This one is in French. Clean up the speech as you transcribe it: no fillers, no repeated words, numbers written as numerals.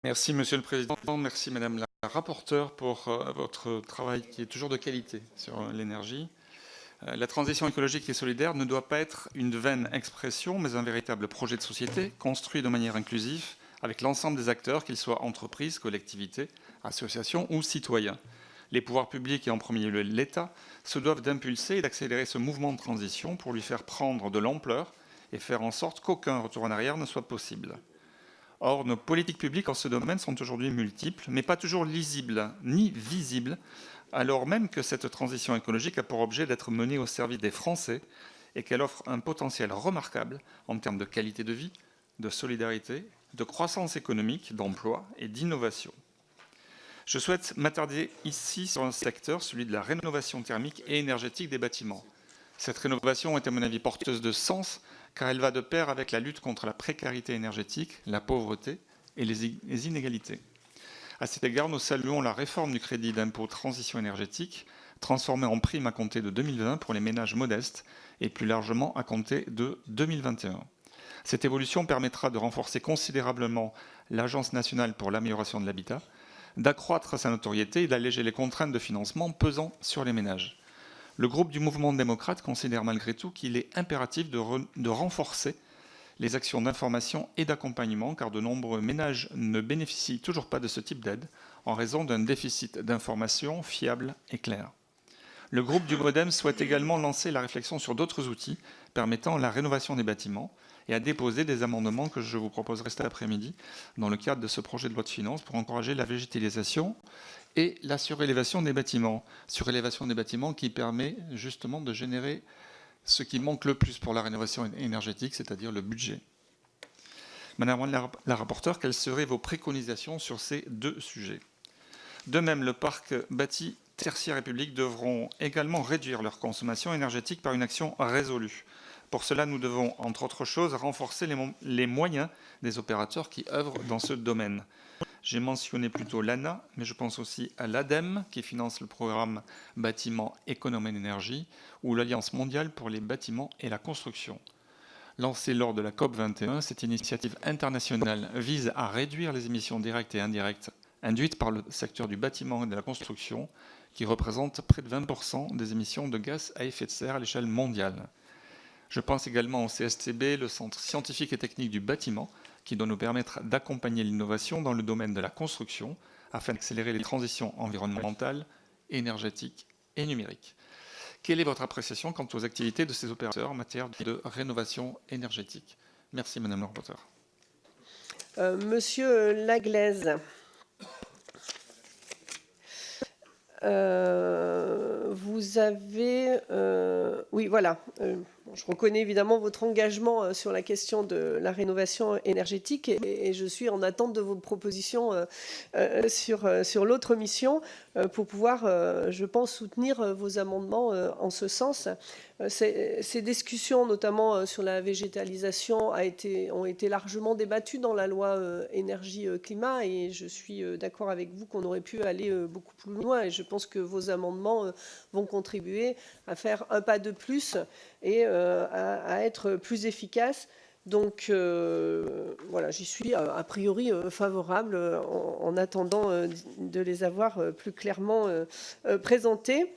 Merci Monsieur le Président, merci Madame la rapporteure pour votre travail qui est toujours de qualité sur l'énergie. La transition écologique et solidaire ne doit pas être une vaine expression, mais un véritable projet de société construit de manière inclusive avec l'ensemble des acteurs, qu'ils soient entreprises, collectivités, associations ou citoyens. Les pouvoirs publics et en premier lieu l'État se doivent d'impulser et d'accélérer ce mouvement de transition pour lui faire prendre de l'ampleur et faire en sorte qu'aucun retour en arrière ne soit possible. Or, nos politiques publiques en ce domaine sont aujourd'hui multiples, mais pas toujours lisibles ni visibles, alors même que cette transition écologique a pour objet d'être menée au service des Français et qu'elle offre un potentiel remarquable en termes de qualité de vie, de solidarité, de croissance économique, d'emploi et d'innovation. Je souhaite m'attarder ici sur un secteur, celui de la rénovation thermique et énergétique des bâtiments. Cette rénovation est à mon avis porteuse de sens car elle va de pair avec la lutte contre la précarité énergétique, la pauvreté et les inégalités. À cet égard, nous saluons la réforme du crédit d'impôt transition énergétique, transformé en prime à compter de 2020 pour les ménages modestes et plus largement à compter de 2021. Cette évolution permettra de renforcer considérablement l'Agence nationale pour l'amélioration de l'habitat, d'accroître sa notoriété et d'alléger les contraintes de financement pesant sur les ménages. Le groupe du Mouvement démocrate considère malgré tout qu'il est impératif de renforcer les actions d'information et d'accompagnement, car de nombreux ménages ne bénéficient toujours pas de ce type d'aide en raison d'un déficit d'informations fiables et claires. Le groupe du Modem souhaite également lancer la réflexion sur d'autres outils permettant la rénovation des bâtiments et a déposé des amendements que je vous proposerai cet après-midi dans le cadre de ce projet de loi de finances pour encourager la végétalisation et la surélévation des bâtiments. Surélévation des bâtiments qui permet justement de générer ce qui manque le plus pour la rénovation énergétique, c'est-à-dire le budget. Madame la rapporteure, quelles seraient vos préconisations sur ces deux sujets? De même, le parc bâti tertiaire et public devront également réduire leur consommation énergétique par une action résolue. Pour cela, nous devons, entre autres choses, renforcer les moyens des opérateurs qui œuvrent dans ce domaine. J'ai mentionné plutôt l'ANA, mais je pense aussi à l'ADEME, qui finance le programme Bâtiments Économie d'énergie, ou l'Alliance mondiale pour les bâtiments et la construction. Lancée lors de la COP21, cette initiative internationale vise à réduire les émissions directes et indirectes induites par le secteur du bâtiment et de la construction, qui représente près de 20% des émissions de gaz à effet de serre à l'échelle mondiale. Je pense également au CSTB, le Centre scientifique et technique du bâtiment, qui doit nous permettre d'accompagner l'innovation dans le domaine de la construction afin d'accélérer les transitions environnementales, énergétiques et numériques. Quelle est votre appréciation quant aux activités de ces opérateurs en matière de rénovation énergétique? Merci Madame la rapporteure. Monsieur Laglaise. Vous avez... oui, voilà. Je reconnais évidemment votre engagement sur la question de la rénovation énergétique et je suis en attente de vos propositions sur l'autre mission pour pouvoir, je pense, soutenir vos amendements en ce sens. Ces discussions, notamment sur la végétalisation, ont été largement débattues dans la loi énergie-climat et je suis d'accord avec vous qu'on aurait pu aller beaucoup plus loin et je pense que vos amendements vont contribuer à faire un pas de plus et à être plus efficaces. Donc voilà, j'y suis a priori favorable en attendant de les avoir plus clairement présentés.